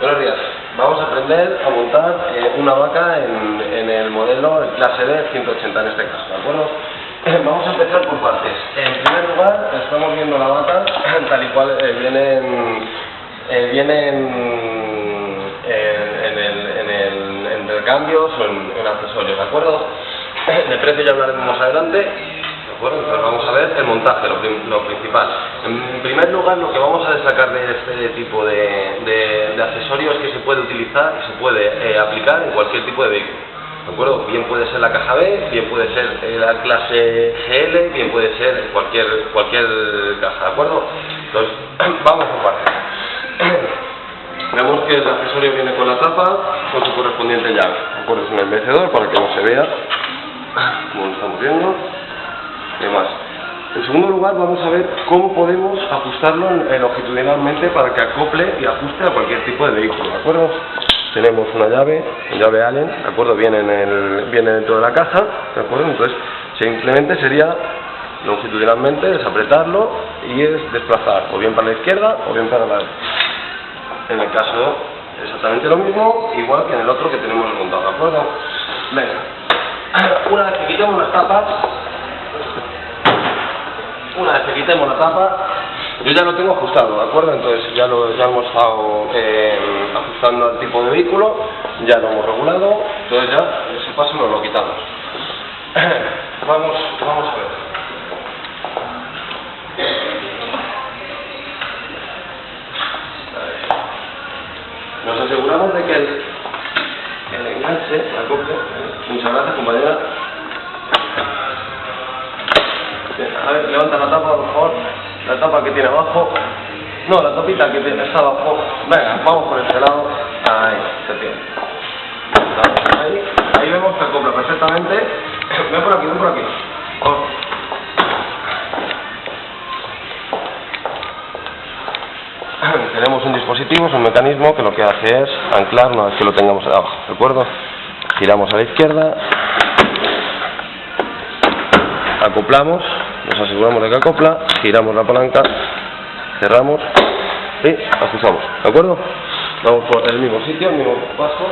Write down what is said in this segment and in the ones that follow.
Buenos días. Vamos a aprender a montar una vaca en el modelo clase B 180 en este caso, ¿de acuerdo? Vamos a empezar por partes. En primer lugar, estamos viendo la vaca tal y cual viene en recambios o en accesorios, ¿de acuerdo? De precio ya hablaremos más adelante. Entonces vamos a ver el montaje, lo principal. En primer lugar, lo que vamos a destacar de este tipo de accesorio es que se puede utilizar y se puede aplicar en cualquier tipo de vehículo. ¿De acuerdo? Bien puede ser la caja B, bien puede ser la clase GL, bien puede ser cualquier caja, ¿de acuerdo? Entonces, vamos por partes. Vemos que el accesorio viene con la tapa, con su correspondiente llave. ¿De acuerdo? Es un embellecedor para que no se vea, como lo estamos viendo. Demás. En segundo lugar, vamos a ver cómo podemos ajustarlo longitudinalmente para que acople y ajuste a cualquier tipo de vehículo, ¿de acuerdo? Tenemos una llave Allen, ¿de acuerdo? Viene dentro de la caja, ¿de acuerdo? Entonces, simplemente sería longitudinalmente desapretarlo y desplazar, o bien para la izquierda o bien para la derecha. En el caso, exactamente lo mismo, igual que en el otro que tenemos montado, ¿de acuerdo? Venga, una vez que quitemos las tapas, yo ya lo tengo ajustado, ¿de acuerdo? Entonces ya hemos estado ajustando al tipo de vehículo, ya lo hemos regulado, entonces ya ese paso nos lo quitamos. Vamos a ver. Nos aseguramos de que el enganche, la acople. Muchas gracias, compañera. A ver, levanta la tapa, por favor. La tapa que tiene abajo. No, la tapita que está abajo. Venga, vamos por este lado. Ahí, se tiene. Ahí vemos que acopla perfectamente. Ven por aquí, ven por aquí. Tenemos un dispositivo, es un mecanismo que lo que hace es anclar una vez que lo tengamos abajo, ¿de acuerdo? Giramos a la izquierda. Acoplamos, nos aseguramos de que acopla, giramos la palanca, cerramos y ajustamos, ¿de acuerdo? Vamos por el mismo sitio, el mismo paso.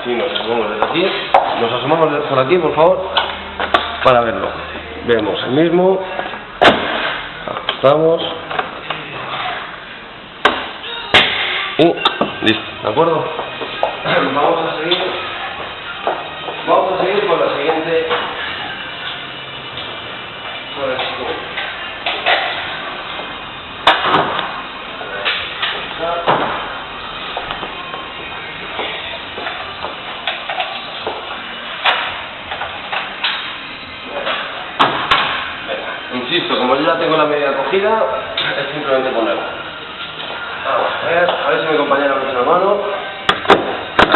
Sí, nos asomamos desde aquí, nos asomamos por aquí, por favor, para verlo. Vemos el mismo, ajustamos y listo, ¿de acuerdo? Vamos a seguir con la siguiente. Insisto, como yo ya tengo la medida cogida, es simplemente ponerla. Vamos a ver si mi compañera me echa la mano.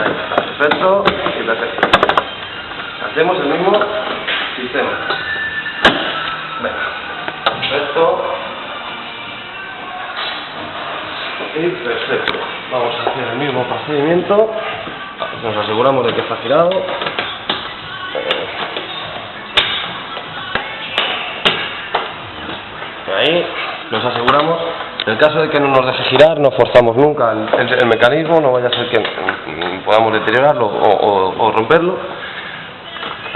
Ahí está, perfecto y perfecto. Hacemos el mismo sistema. Venga, perfecto y perfecto. Vamos a hacer el mismo procedimiento. Nos aseguramos de que está girado. Ahí nos aseguramos. En el caso de que no nos deje girar, no forzamos nunca el mecanismo, no vaya a ser que podamos deteriorarlo o romperlo.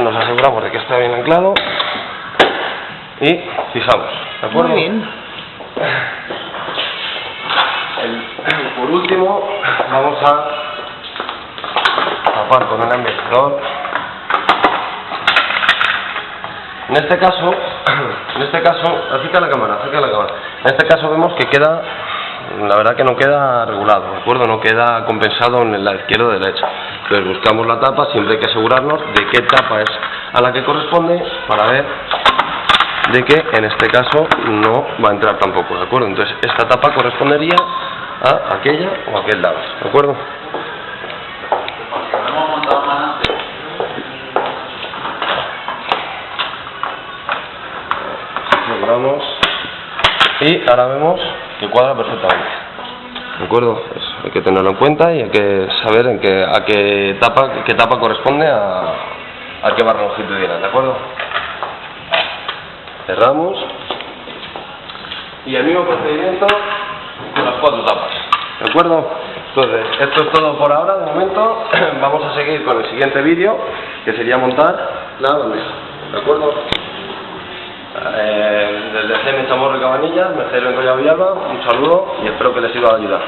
Nos aseguramos de que está bien anclado y fijamos, ¿de acuerdo? Muy bien. Por último, vamos a tapar con el embellecedor. En este caso, acerca la cámara. En este caso vemos que queda, la verdad que no queda regulado, ¿de acuerdo? No queda compensado en la izquierda o derecha. Entonces buscamos la tapa, siempre hay que asegurarnos de qué tapa es a la que corresponde para ver de que en este caso no va a entrar tampoco, ¿de acuerdo? Entonces esta tapa correspondería a aquella o a aquel lado, ¿de acuerdo? Aseguramos y ahora vemos que cuadra perfectamente, ¿de acuerdo? Hay que tenerlo en cuenta y hay que saber a qué tapa corresponde a qué barra longitudinal, ¿de acuerdo? Cerramos y el mismo procedimiento con las 4 tapas. ¿De acuerdo? Entonces, esto es todo por ahora, de momento. Vamos a seguir con el siguiente vídeo, que sería montar la bandeja. ¿De acuerdo? Desde GM Chamorro y Cabanillas, Mercedes Bencoya Villalba, un saludo y espero que les sirva de ayuda.